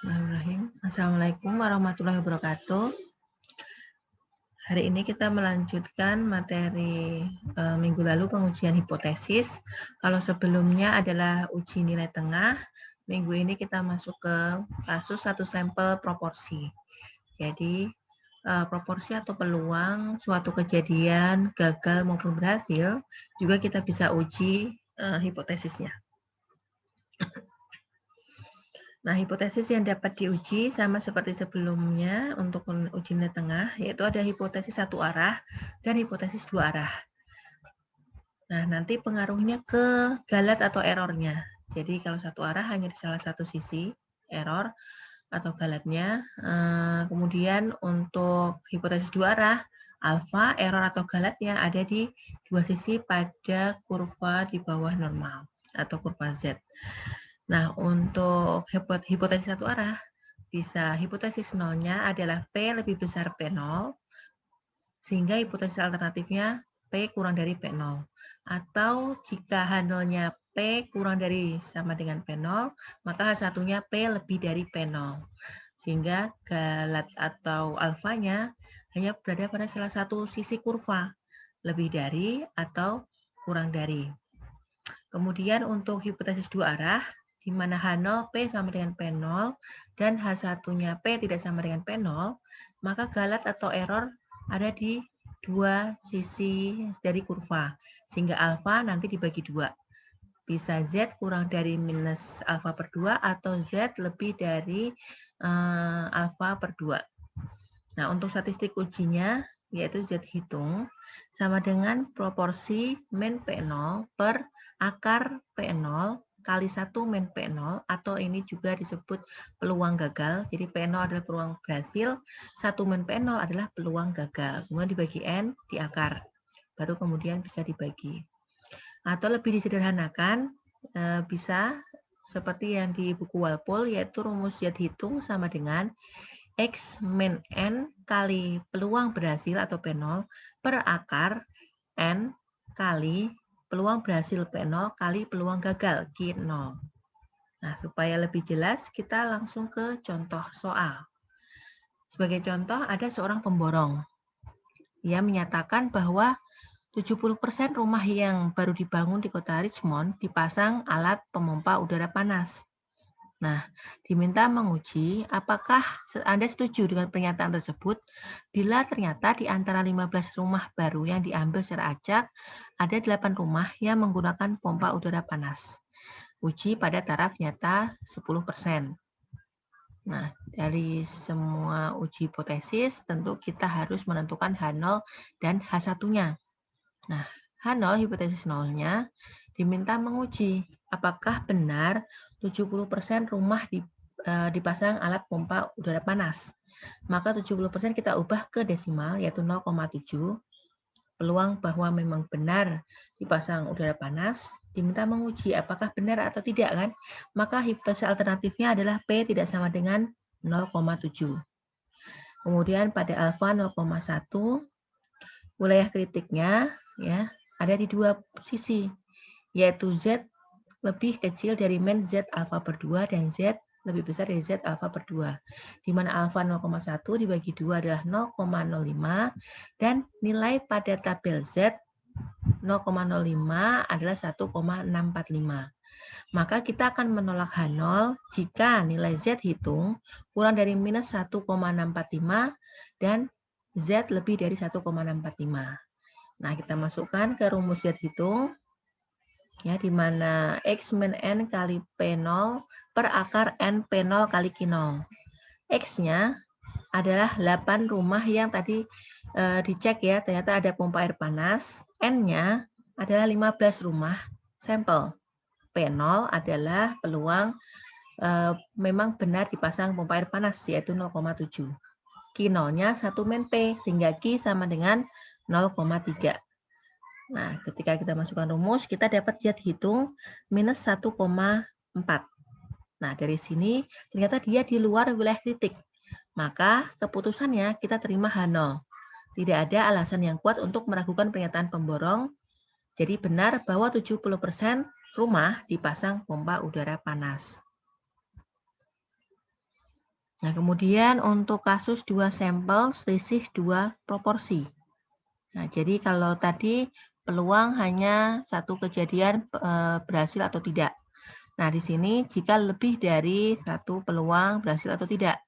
Bismillahirrahmanirrahim. Assalamualaikum warahmatullahi wabarakatuh. Hari ini kita melanjutkan materi minggu lalu pengujian hipotesis. Kalau sebelumnya adalah uji nilai tengah, minggu ini kita masuk ke kasus satu sampel proporsi. Jadi proporsi atau peluang suatu kejadian gagal maupun berhasil juga kita bisa uji hipotesisnya. Nah, hipotesis yang dapat diuji sama seperti sebelumnya untuk uji nilai tengah, yaitu ada hipotesis satu arah dan hipotesis dua arah. Nah, nanti pengaruhnya ke galat atau errornya. Jadi, kalau satu arah hanya di salah satu sisi, error atau galatnya. Kemudian untuk hipotesis dua arah, alfa, error atau galatnya ada di dua sisi pada kurva di bawah normal atau kurva Z. Nah, untuk hipotesis satu arah, bisa hipotesis nolnya adalah P lebih besar P0, sehingga hipotesis alternatifnya P kurang dari P0. Atau jika H0-nya P kurang dari sama dengan P0, maka H1-nya P lebih dari P0. Sehingga galat atau alfanya hanya berada pada salah satu sisi kurva, lebih dari atau kurang dari. Kemudian untuk hipotesis dua arah, di mana H0 P sama dengan P0 dan H1-nya P tidak sama dengan P0, maka galat atau error ada di dua sisi dari kurva, sehingga alfa nanti dibagi dua. Bisa Z kurang dari minus alfa per 2 atau Z lebih dari alfa per 2. Nah, untuk statistik ujinya, yaitu Z hitung, sama dengan proporsi min P0 per akar P0 kali 1 min P0, atau ini juga disebut peluang gagal. Jadi P0 adalah peluang berhasil, 1 min P0 adalah peluang gagal. Kemudian dibagi N di akar, baru kemudian bisa dibagi. Atau lebih disederhanakan, bisa seperti yang di buku Walpole, yaitu rumus Z hitung sama dengan X min N kali peluang berhasil atau P0 per akar N kali peluang berhasil P0 kali peluang gagal Q0. Nah, supaya lebih jelas, kita langsung ke contoh soal. Sebagai contoh, ada seorang pemborong. Ia menyatakan bahwa 70% rumah yang baru dibangun di kota Richmond dipasang alat pemompa udara panas. Nah, diminta menguji apakah Anda setuju dengan pernyataan tersebut bila ternyata di antara 15 rumah baru yang diambil secara acak, ada 8 rumah yang menggunakan pompa udara panas. Uji pada taraf nyata 10%. Nah, dari semua uji hipotesis, tentu kita harus menentukan H0 dan H1-nya. Nah, H0 hipotesis nolnya diminta menguji apakah benar 70% rumah dipasang alat pompa udara panas. Maka 70% kita ubah ke desimal, yaitu 0,7. Peluang bahwa memang benar dipasang udara panas, diminta menguji apakah benar atau tidak kan. Maka hipotesis alternatifnya adalah P tidak sama dengan 0,7. Kemudian pada alfa 0,1, wilayah kritiknya ya ada di dua sisi, yaitu Z lebih kecil dari min Z alfa per 2 dan Z lebih besar dari Z alfa per 2. Di mana alfa 0,1 dibagi 2 adalah 0,05 dan nilai pada tabel Z 0,05 adalah 1,645. Maka kita akan menolak H0 jika nilai Z hitung kurang dari minus 1,645 dan Z lebih dari 1,645. Nah, kita masukkan ke rumus Z hitung, ya, di mana X min N kali P0 per akar N P0 kali Q0. X-nya adalah 8 rumah yang tadi dicek ya, ternyata ada pompa air panas. N-nya adalah 15 rumah sampel. P0 adalah peluang memang benar dipasang pompa air panas, yaitu 0,7. Q0-nya 1 min P, sehingga Q sama dengan 0,3. Nah, ketika kita masukkan rumus, kita dapat Z hitung minus 1,4. Nah, dari sini ternyata dia di luar wilayah kritik. Maka keputusannya kita terima H0. Tidak ada alasan yang kuat untuk meragukan pernyataan pemborong. Jadi benar bahwa 70% rumah dipasang pompa udara panas. Nah, kemudian untuk kasus 2 sampel selisih 2 proporsi. Nah, jadi kalau tadi peluang hanya satu kejadian berhasil atau tidak. Nah, di sini jika lebih dari satu peluang berhasil atau tidak,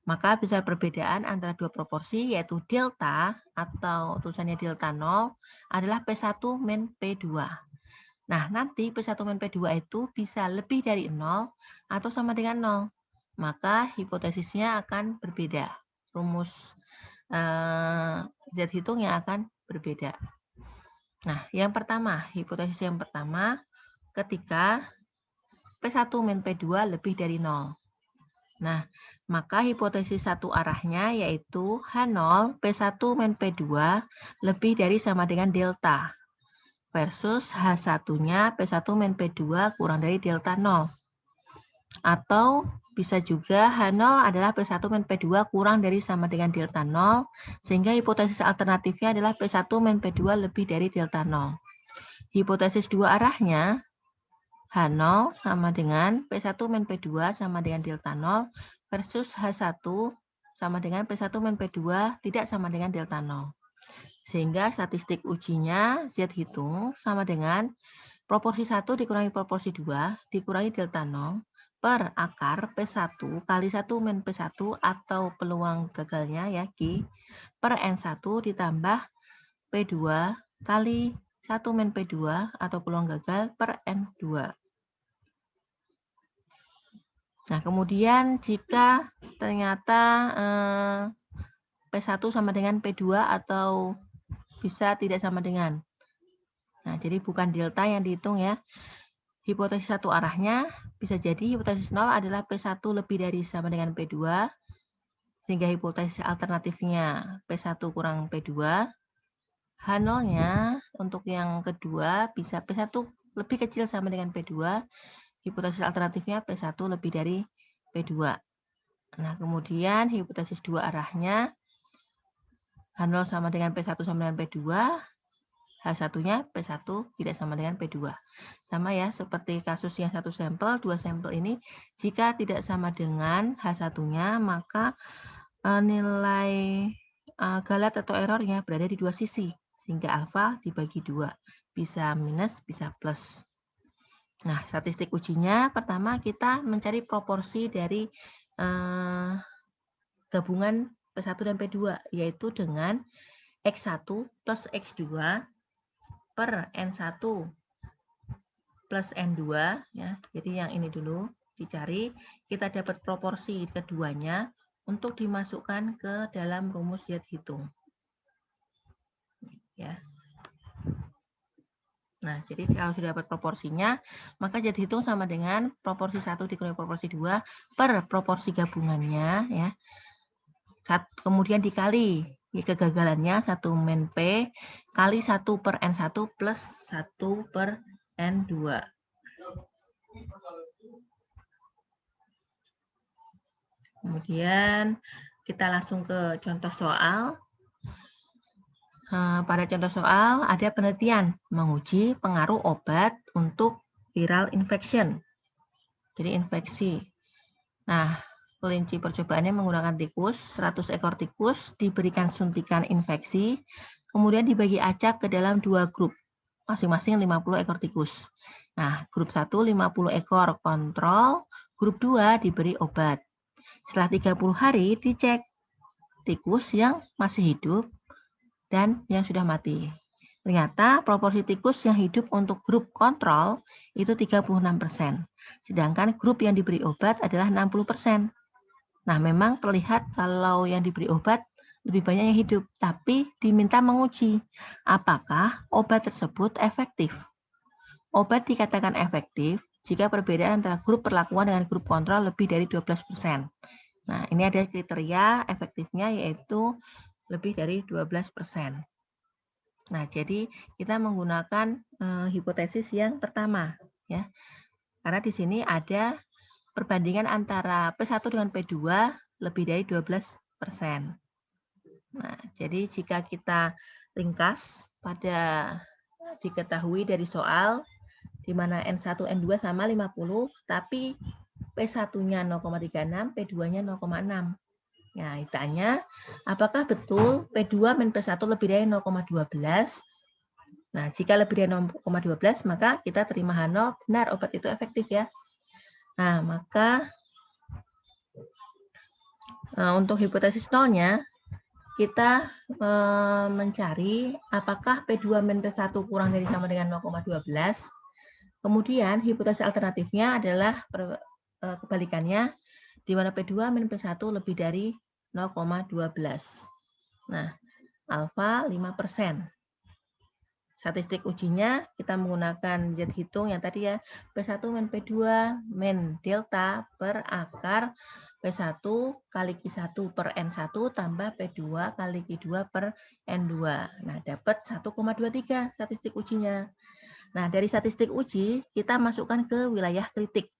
maka besar perbedaan antara dua proporsi yaitu delta atau tulisannya delta 0 adalah P1 min P2. Nah, nanti P1 min P2 itu bisa lebih dari 0 atau sama dengan 0. Maka hipotesisnya akan berbeda. Rumus Z hitung yang akan berbeda. Nah, yang pertama, hipotesis yang pertama, ketika P1 min P2 lebih dari 0. Nah, maka hipotesis satu arahnya yaitu H0 P1 min P2 lebih dari sama dengan delta versus H1-nya P1 min P2 kurang dari delta 0. Atau bisa juga H0 adalah P1 min P2 kurang dari sama dengan delta 0, sehingga hipotesis alternatifnya adalah P1 min P2 lebih dari delta 0. Hipotesis dua arahnya, H0 sama dengan P1 min P2 sama dengan delta 0 versus H1 sama dengan P1 min P2 tidak sama dengan delta 0. Sehingga statistik ujinya Z hitung sama dengan proporsi 1 dikurangi proporsi 2 dikurangi delta 0 per akar P1 kali 1 min P1 atau peluang gagalnya ya Q per N1 ditambah P2 kali 1 min P2 atau peluang gagal per N2. Nah, kemudian jika ternyata P1 sama dengan P2 atau bisa tidak sama dengan. Nah, jadi bukan delta yang dihitung ya. Hipotesis satu arahnya bisa jadi hipotesis 0 adalah P1 lebih dari sama dengan P2, sehingga hipotesis alternatifnya P1 kurang P2. H0-nya untuk yang kedua bisa P1 lebih kecil sama dengan P2, hipotesis alternatifnya P1 lebih dari P2. Nah, kemudian hipotesis dua arahnya H0 sama dengan P1 sama dengan P2, H1-nya P1 tidak sama dengan P2. Sama ya, seperti kasus yang satu sampel, dua sampel ini, jika tidak sama dengan H1-nya, maka nilai galat atau errornya berada di dua sisi, sehingga alfa dibagi 2. Bisa minus, bisa plus. Nah, statistik ujinya, pertama kita mencari proporsi dari gabungan P1 dan P2, yaitu dengan X1 plus X2 per N1 plus N2 ya. Jadi yang ini dulu dicari, kita dapat proporsi keduanya untuk dimasukkan ke dalam rumus Z hitung. Ya. Nah, jadi kalau sudah dapat proporsinya, maka Z hitung sama dengan proporsi 1 dikurangi proporsi 2 per proporsi gabungannya ya. Kemudian dikali kegagalannya 1 min P kali 1 per N1 plus 1 per N2. Kemudian kita langsung ke contoh soal. Pada contoh soal ada penelitian menguji pengaruh obat untuk viral infection. Jadi infeksi. Nah, kelinci percobaannya menggunakan tikus, 100 ekor tikus diberikan suntikan infeksi, kemudian dibagi acak ke dalam dua grup, masing-masing 50 ekor tikus. Nah, grup 1 50 ekor kontrol, grup 2 diberi obat. Setelah 30 hari dicek tikus yang masih hidup dan yang sudah mati. Ternyata proporsi tikus yang hidup untuk grup kontrol itu 36%, sedangkan grup yang diberi obat adalah 60%. Nah, memang terlihat kalau yang diberi obat lebih banyak yang hidup, tapi diminta menguji apakah obat tersebut efektif. Obat dikatakan efektif jika perbedaan antara grup perlakuan dengan grup kontrol lebih dari 12%. Nah, ini ada kriteria efektifnya yaitu lebih dari 12%. Nah, jadi kita menggunakan hipotesis yang pertama ya. Karena di sini ada perbandingan antara P1 dengan P2 lebih dari 12%. Nah, jadi jika kita ringkas pada diketahui dari soal di mana N1 N2 sama 50, tapi P1-nya 0,36, P2-nya 0,6. Nah, ditanya, apakah betul P2 min P1 lebih dari 0,12? Nah, jika lebih dari 0,12, maka kita terima H0, benar obat itu efektif ya. Nah, maka untuk hipotesis nolnya, kita mencari apakah P2 min P1 kurang dari sama dengan 0,12. Kemudian hipotesis alternatifnya adalah kebalikannya, di mana P2 min P1 lebih dari 0,12. Nah, alfa 5%. Statistik ujinya kita menggunakan Z hitung yang tadi ya, P1 min P2 min delta per akar P1 kali Q1 per N1 tambah P2 kali Q2 per N2. Nah, dapat 1,23 statistik ujinya. Nah, dari statistik uji, kita masukkan ke wilayah kritik.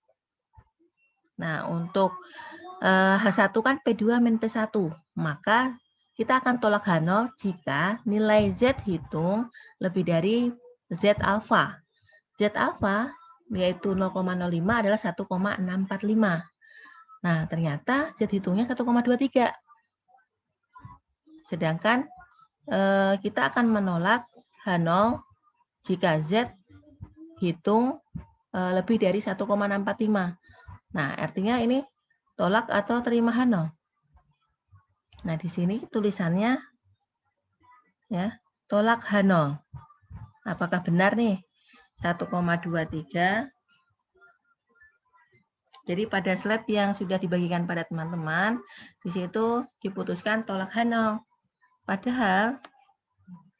Nah, untuk H1 kan P2 min P1, maka kita akan tolak H0 jika nilai Z hitung lebih dari Z alfa. Z alfa yaitu 0,05 adalah 1,645. Nah, ternyata Z hitungnya 1,23. Sedangkan kita akan menolak H0 jika Z hitung lebih dari 1,645. Nah, artinya ini tolak atau terima H0. Nah, di sini tulisannya ya, tolak H0. Apakah benar nih? 1,23. Jadi pada slide yang sudah dibagikan pada teman-teman, di situ diputuskan tolak H0. Padahal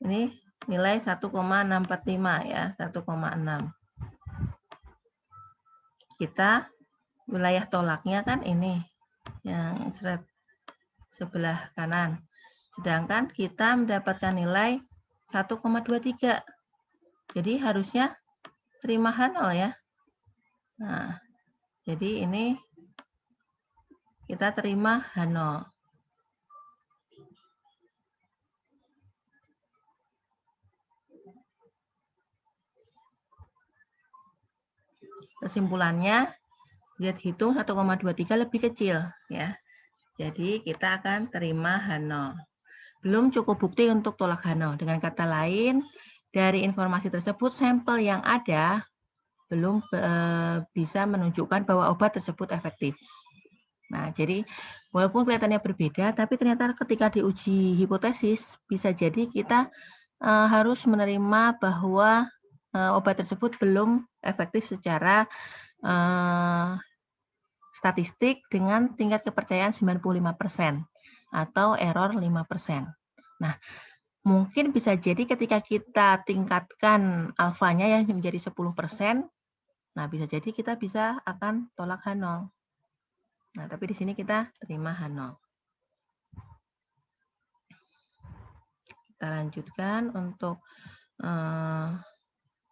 ini nilai 1,645 ya, 1,6. Kita wilayah tolaknya kan ini yang slide sebelah kanan. Sedangkan kita mendapatkan nilai 1,23. Jadi harusnya terima H0 ya. Nah, jadi ini kita terima H0. Kesimpulannya, Z hitung 1,23 lebih kecil ya. Jadi kita akan terima H0. Belum cukup bukti untuk tolak H0. Dengan kata lain, dari informasi tersebut sampel yang ada belum bisa menunjukkan bahwa obat tersebut efektif. Nah, jadi walaupun kelihatannya berbeda, tapi ternyata ketika diuji hipotesis, bisa jadi kita harus menerima bahwa obat tersebut belum efektif secara statistik dengan tingkat kepercayaan 95% atau error 5%. Nah, mungkin bisa jadi ketika kita tingkatkan alfanya yang menjadi 10%, nah bisa jadi kita bisa akan tolak H0. Nah, tapi di sini kita terima H0. Kita lanjutkan untuk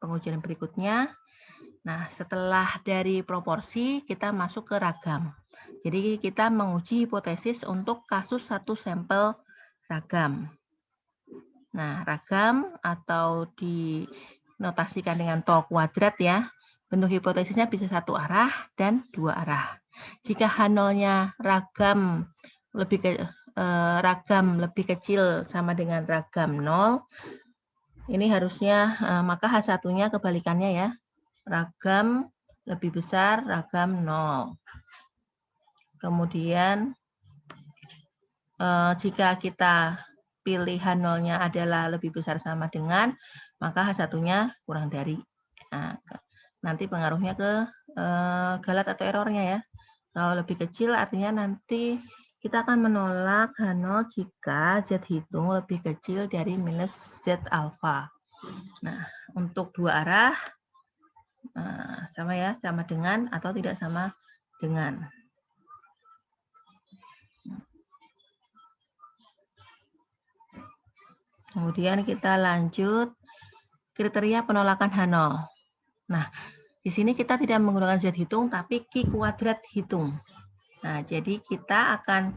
pengujian berikutnya. Nah, setelah dari proporsi, kita masuk ke ragam. Jadi, kita menguji hipotesis untuk kasus satu sampel ragam. Nah, ragam atau dinotasikan dengan tol kuadrat ya, bentuk hipotesisnya bisa satu arah dan dua arah. Jika H0-nya ragam lebih kecil sama dengan ragam 0, ini harusnya maka H1-nya kebalikannya ya. Ragam lebih besar, ragam 0. Kemudian jika kita pilih H0-nya adalah lebih besar sama dengan, maka H1-nya kurang dari. Nah, nanti pengaruhnya ke galat atau errornya ya. Kalau lebih kecil artinya nanti kita akan menolak H0 jika Z hitung lebih kecil dari minus Z alfa. Nah, untuk dua arah sama ya, sama dengan atau tidak sama dengan. Kemudian kita lanjut kriteria penolakan H0. Nah, di sini kita tidak menggunakan Z hitung, tapi Q kuadrat hitung. Nah, jadi kita akan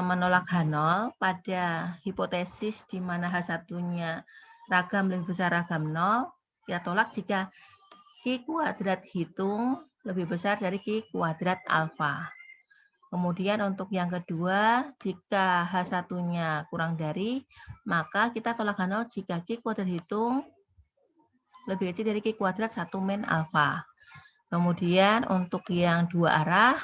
menolak H0 pada hipotesis di mana H1-nya ragam lebih besar ragam 0, ya tolak jika Q kuadrat hitung lebih besar dari Q kuadrat alfa. Kemudian untuk yang kedua, jika H1-nya kurang dari, maka kita tolak H0 jika Q kuadrat hitung lebih kecil dari Q kuadrat 1 min alfa. Kemudian untuk yang dua arah,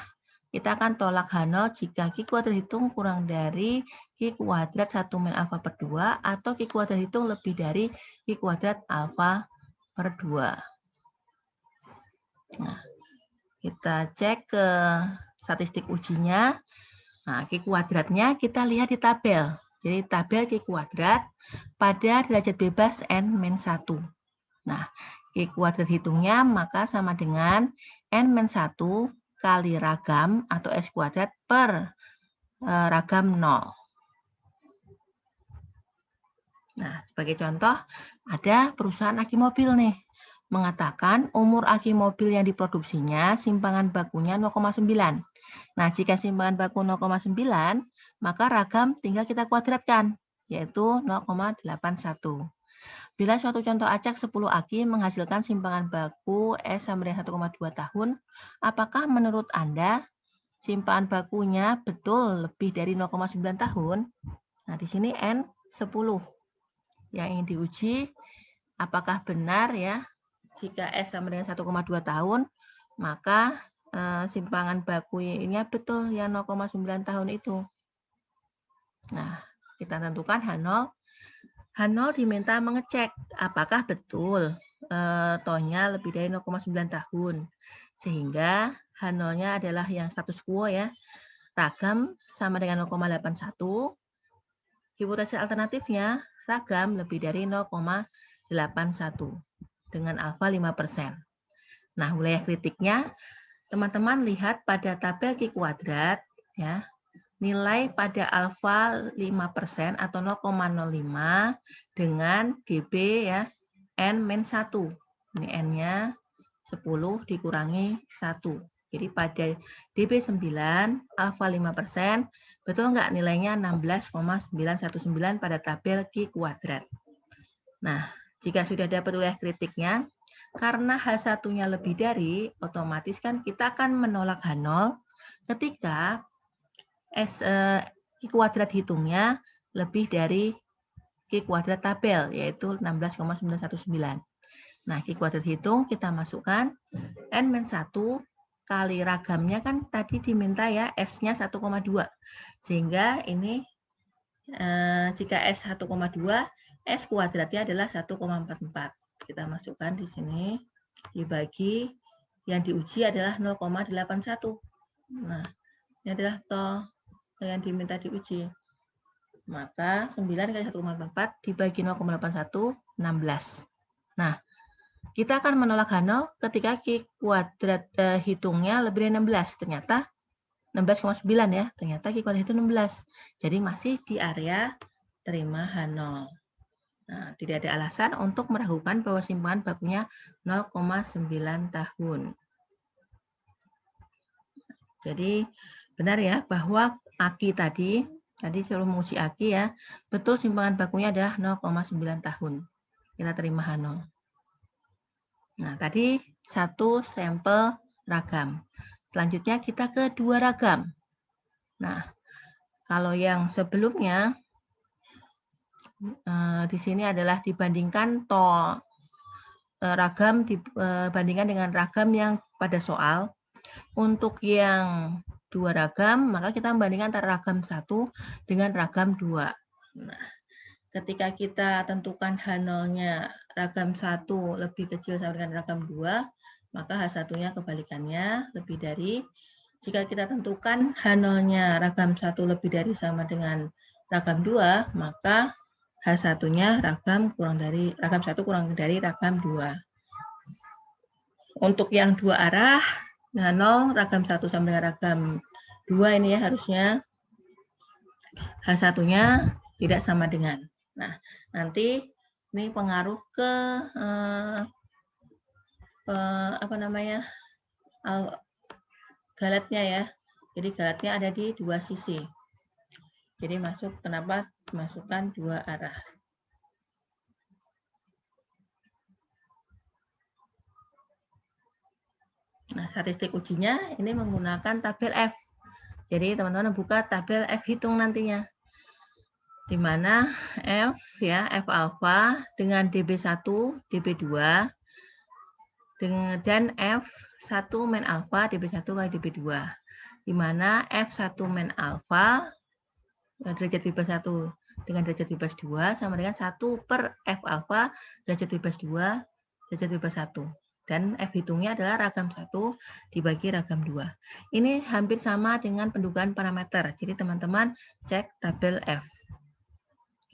kita akan tolak H0 jika Q kuadrat hitung kurang dari Q kuadrat 1 min alfa per 2 atau Q kuadrat hitung lebih dari Q kuadrat alfa per 2. Nah, kita cek ke statistik ujinya. Nah, Q kuadratnya kita lihat di tabel. Jadi tabel Q kuadrat pada derajat bebas N-1. Nah, Q kuadrat hitungnya maka sama dengan N-1 kali ragam atau S kuadrat per ragam 0. Nah, sebagai contoh, ada perusahaan aki mobil nih, mengatakan umur aki mobil yang diproduksinya simpangan bakunya 0,9. Nah, jika simpangan baku 0,9, maka ragam tinggal kita kuadratkan, yaitu 0,81. Bila suatu contoh acak 10 aki menghasilkan simpangan baku S sama dengan 1,2 tahun, apakah menurut Anda simpangan bakunya betul lebih dari 0,9 tahun? Nah, di sini N 10. Yang ingin diuji, apakah benar ya, jika S sama dengan 1,2 tahun, maka simpangan bakunya betul yang 0,9 tahun itu. Nah, kita tentukan H0. H0 diminta mengecek apakah betul tohnya lebih dari 0,9 tahun. Sehingga H0-nya adalah yang status quo ya. Ragam sama dengan 0,81. Hipotesis alternatifnya ragam lebih dari 0,81 dengan alfa 5%. Nah, wilayah kritiknya teman-teman lihat pada tabel Q kuadrat ya. Nilai pada alfa 5% atau 0,05 dengan dB ya N-1. Ini N-nya 10 dikurangi 1. Jadi pada dB 9 alfa 5%, betul nggak nilainya 16,919 pada tabel Q kuadrat. Nah, jika sudah dapat wilayah kritiknya, karena H1-nya lebih dari, otomatis kan kita akan menolak H0 ketika Q kuadrat hitungnya lebih dari Q kuadrat tabel, yaitu 16,919. Nah, Q kuadrat hitung kita masukkan N-1 kali ragamnya kan tadi diminta ya S-nya 1,2. Sehingga ini jika S 1,2, S kuadratnya adalah 1,44. Kita masukkan di sini, dibagi, yang diuji adalah 0,81. Nah, ini adalah toh yang diminta diuji. Maka 9 kali 1,44 dibagi 0,81, 16. Nah, kita akan menolak H0 ketika Q kuadrat hitungnya lebih dari 16. Ternyata 16,9 ya. Ternyata Q kuadrat itu 16. Jadi masih di area terima H0. Nah, tidak ada alasan untuk meragukan bahwa simpangan bakunya 0,9 tahun. Jadi benar ya bahwa aki tadi sebelum menguji aki ya, betul simpangan bakunya adalah 0,9 tahun. Kita terima H0. Nah, tadi satu sampel ragam. Selanjutnya kita ke dua ragam. Nah, kalau yang sebelumnya di sini adalah dibandingkan ragam dibandingkan dengan ragam yang pada soal. Untuk yang dua ragam, maka kita membandingkan antara ragam 1 dengan ragam 2. Nah, ketika kita tentukan H0-nya ragam 1 lebih kecil sama dengan ragam 2, maka H1-nya kebalikannya lebih dari. Jika kita tentukan H0-nya ragam 1 lebih dari sama dengan ragam 2, maka H1-nya ragam 1 kurang dari ragam 2. Untuk yang dua arah, H0 ragam 1 sama dengan ragam 2 ini ya harusnya H1-nya tidak sama dengan. Nah, nanti ini pengaruh ke galetnya ya. Jadi galetnya ada di dua sisi. Jadi kenapa masukkan dua arah. Nah, statistik ujinya ini menggunakan tabel F. Jadi teman-teman buka tabel F hitung nantinya. Di mana F ya, F alfa dengan DB1, DB2 dan F1 min alfa DB1 kali DB2. Di mana F1 min alfa derajat bebas 1 dengan derajat bebas 2 sama dengan 1 per F alfa derajat bebas 2 derajat bebas 1. Dan F hitungnya adalah ragam 1 dibagi ragam 2. Ini hampir sama dengan pendugaan parameter. Jadi teman-teman cek tabel F.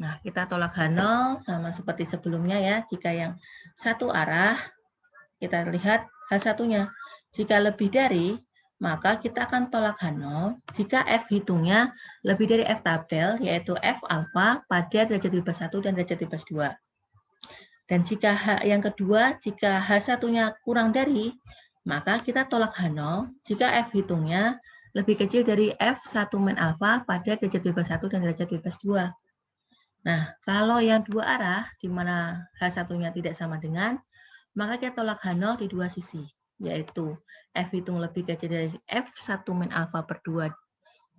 Nah, kita tolak H0 sama seperti sebelumnya ya. Jika yang satu arah, kita lihat H1-nya. Jika lebih dari, maka kita akan tolak H0 jika F hitungnya lebih dari F tabel, yaitu F alfa pada derajat bebas 1 dan derajat bebas 2. Dan jika yang kedua, jika H1-nya kurang dari, maka kita tolak H0 jika F hitungnya lebih kecil dari F1 min alfa pada derajat bebas 1 dan derajat bebas 2. Nah, kalau yang dua arah, di mana H1-nya tidak sama dengan, maka kita tolak H0 di dua sisi, yaitu F hitung lebih kecil dari F1 min alfa per 2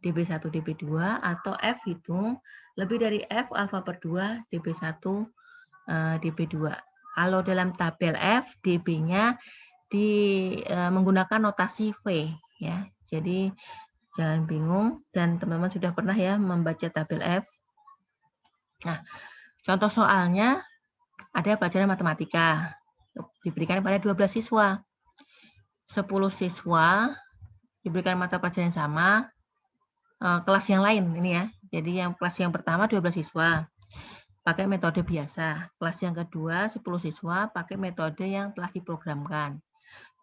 DB1 DB2, atau F hitung lebih dari F alfa per 2 DB1 DB2. Kalau dalam tabel F, DB-nya menggunakan notasi V, ya. Jadi jangan bingung, dan teman-teman sudah pernah ya membaca tabel F. Nah, contoh soalnya ada pelajaran matematika. Diberikan pada 12 siswa. 10 siswa diberikan mata pelajaran yang sama, kelas yang lain ini ya. Jadi yang kelas yang pertama 12 siswa pakai metode biasa. Kelas yang kedua 10 siswa pakai metode yang telah diprogramkan.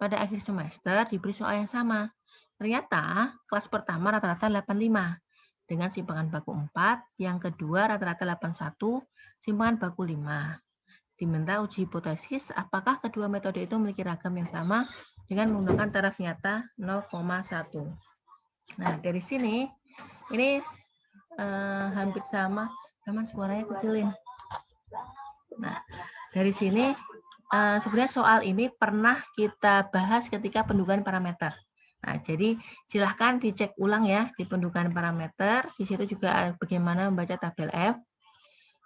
Pada akhir semester diberi soal yang sama. Ternyata kelas pertama rata-rata 85 dengan simpangan baku 4, yang kedua rata-rata 81, simpangan baku 5. Diminta uji hipotesis apakah kedua metode itu memiliki ragam yang sama dengan menggunakan taraf nyata 0,1. Nah, dari sini ini hampir sama. Sama suaranya kecilin. Nah, dari sini sebenarnya soal ini pernah kita bahas ketika pendugaan parameter. Nah, jadi silahkan dicek ulang ya di pendugaan parameter. Di situ juga bagaimana membaca tabel F.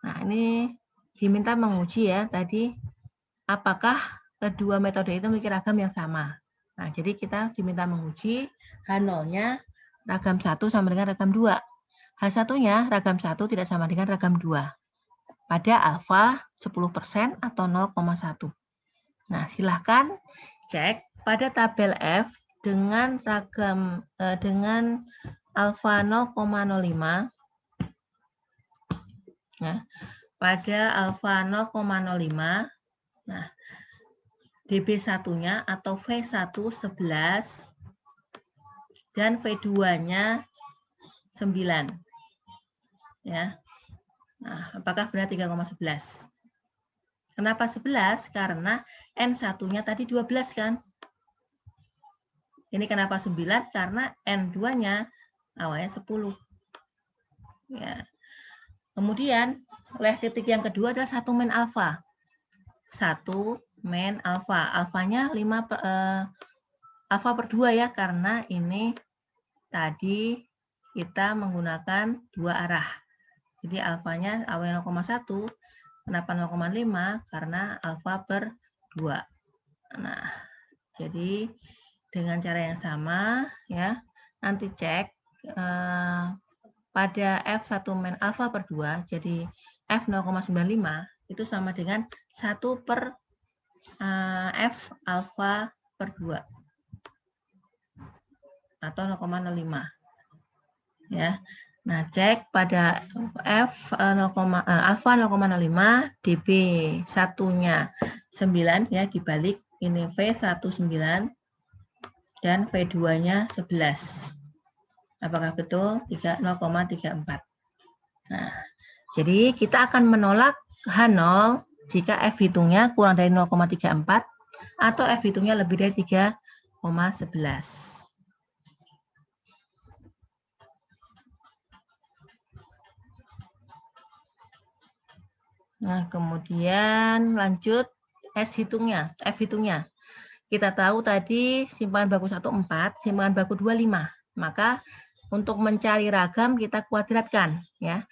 Nah, ini diminta menguji ya tadi apakah kedua metode itu memiliki ragam yang sama. Nah, jadi kita diminta menguji H0-nya ragam 1 sama dengan ragam 2. H1-nya ragam 1 tidak sama dengan ragam 2. Pada alfa 10% atau 0,1. Nah, silahkan cek pada tabel F dengan ragam dengan alfa 0,05 ya. Pada alfa 0,05, nah DB1-nya atau V1 11 dan V2-nya 9 ya. Nah, apakah benar 3,11? Kenapa 11? Karena N1-nya tadi 12 kan? Ini kenapa 9? Karena N2-nya awalnya 10. Ya. Kemudian, oleh titik yang kedua adalah 1 min alfa. 1 min alfa. Alfanya 5 alfa per 2 ya, karena ini tadi kita menggunakan dua arah. Jadi alfanya awalnya 0,1. Kenapa 0,5? Karena alfa per 2. Nah, jadi dengan cara yang sama ya, nanti cek pada F1 min alfa per 2, jadi F 0,95 itu sama dengan 1 per F alfa per 2 atau 0,05 ya. Nah, cek pada F alfa 0,05, DB 1-nya 9 ya, dibalik ini V1 9 dan V2-nya 11. Apakah betul? 0,34. Nah, jadi kita akan menolak H0 jika F hitungnya kurang dari 0,34 atau F hitungnya lebih dari 3,11. Nah, kemudian lanjut F hitungnya. kita tahu tadi simpangan baku 1 4, simpangan baku 2 5. Maka untuk mencari ragam kita kuadratkan ya.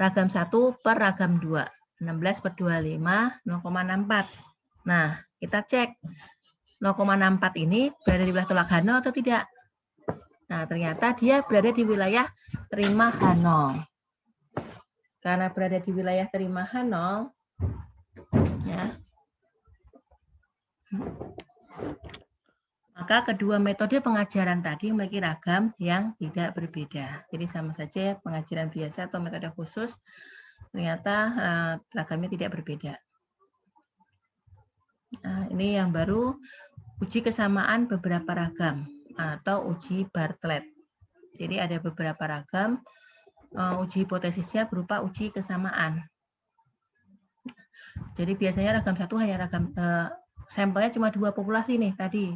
Ragam 1 per ragam 2. 16 per 25 0,64. Nah, kita cek 0,64 ini berada di wilayah tolak H0 atau tidak. Nah, ternyata dia berada di wilayah terima H0. Karena berada di wilayah terima H0 ya. Maka kedua metode pengajaran tadi memiliki ragam yang tidak berbeda. Jadi sama saja pengajaran biasa atau metode khusus ternyata ragamnya tidak berbeda. Nah, ini yang baru uji kesamaan beberapa ragam atau uji Bartlett. Jadi ada beberapa ragam, uji hipotesisnya berupa uji kesamaan. Jadi biasanya ragam 1 hanya ragam sampelnya cuma 2 populasi nih tadi.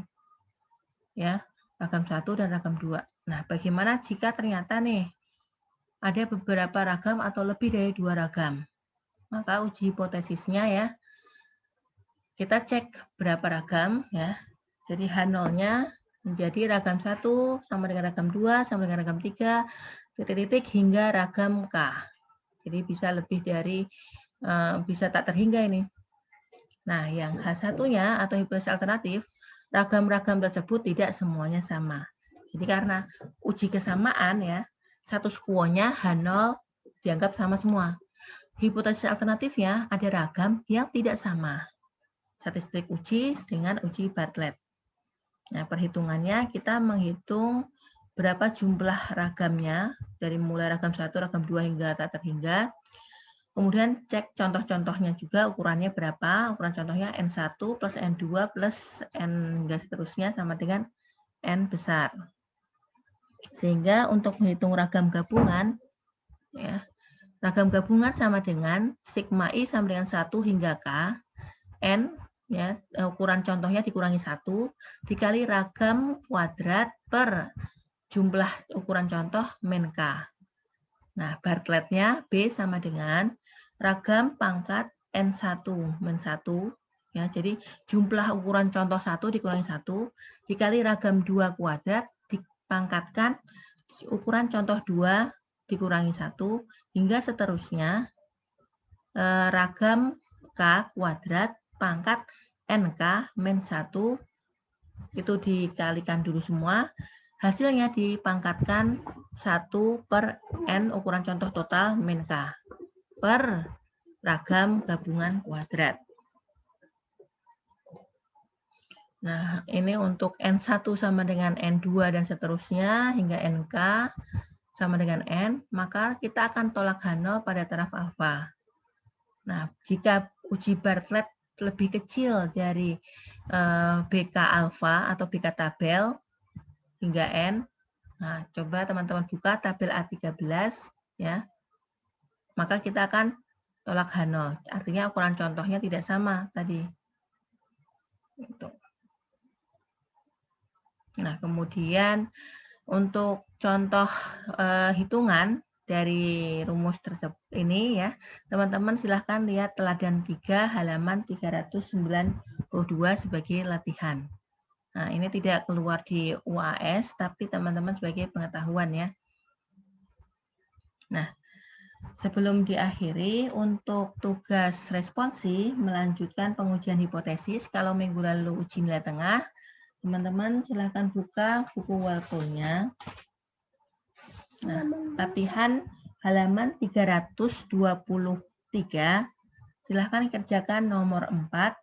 Ya, ragam 1 dan ragam 2. Nah, bagaimana jika ternyata nih ada beberapa ragam atau lebih dari 2 ragam? Maka uji hipotesisnya ya, kita cek berapa ragam ya. Jadi H0-nya menjadi ragam 1 sama dengan ragam 2 sama dengan ragam 3 titik-titik hingga ragam K. Jadi bisa lebih dari bisa tak terhingga ini. Nah, yang H1-nya atau hipotesis alternatif, ragam-ragam tersebut tidak semuanya sama. Jadi karena uji kesamaan ya, status quo-nya H0 dianggap sama semua. Hipotesis alternatifnya ada ragam yang tidak sama. Statistik uji dengan uji Bartlett. Nah, perhitungannya kita menghitung berapa jumlah ragamnya dari mulai ragam 1, ragam 2 hingga tak terhingga. Kemudian cek contoh-contohnya juga ukurannya berapa. Ukuran contohnya N1 plus N2 plus N hingga seterusnya sama dengan N besar. Sehingga untuk menghitung ragam gabungan, ya, ragam gabungan sama dengan sigma I sama dengan 1 hingga K, N, ya, ukuran contohnya dikurangi 1, dikali ragam kuadrat per jumlah ukuran contoh min K. Nah, Bartlett-nya B sama dengan ragam pangkat N1 min 1. Ya, jadi jumlah ukuran contoh 1 dikurangi 1, dikali ragam 2 kuadrat, dipangkatkan ukuran contoh 2 dikurangi 1, hingga seterusnya ragam K kuadrat pangkat NK min 1, itu dikalikan dulu semua. Hasilnya dipangkatkan 1 per N ukuran contoh total min K per ragam gabungan kuadrat. Nah, ini untuk N1 sama dengan N2 dan seterusnya hingga NK sama dengan N, maka kita akan tolak H0 pada taraf alfa. Nah, jika uji Bartlett lebih kecil dari BK alfa atau BK tabel hingga N, nah coba teman-teman buka tabel A13 ya. Maka kita akan tolak H0. Artinya ukuran contohnya tidak sama tadi. Nah, kemudian untuk contoh hitungan dari rumus tersebut ini ya, teman-teman silahkan lihat teladan 3 halaman 392 sebagai latihan. Nah, ini tidak keluar di UAS, tapi teman-teman sebagai pengetahuan ya. Nah, sebelum diakhiri, untuk tugas responsi melanjutkan pengujian hipotesis, kalau minggu lalu uji nilai tengah, teman-teman silahkan buka buku walpole-nya. Nah, latihan halaman 323, silahkan kerjakan nomor 4.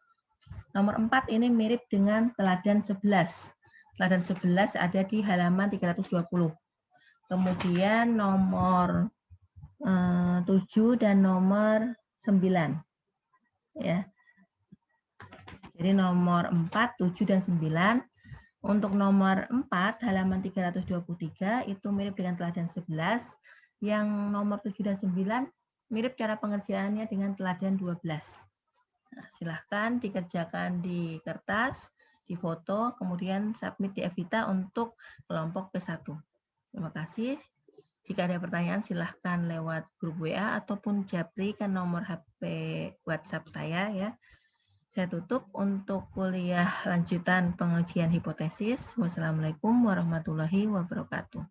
Nomor 4 ini mirip dengan teladan 11. Teladan 11 ada di halaman 320. Kemudian nomor 7 dan nomor 9. Ya. Jadi nomor 4, 7, dan 9. Untuk nomor 4, halaman 323, itu mirip dengan teladan 11. Yang nomor 7 dan 9, mirip cara pengerjaannya dengan teladan 12. Nah, silahkan dikerjakan di kertas, di foto, kemudian submit di Evita untuk kelompok P1. Terima kasih. Jika ada pertanyaan, silahkan lewat grup WA ataupun japri ke nomor HP WhatsApp saya ya. Saya tutup untuk kuliah lanjutan pengujian hipotesis. Wassalamualaikum warahmatullahi wabarakatuh.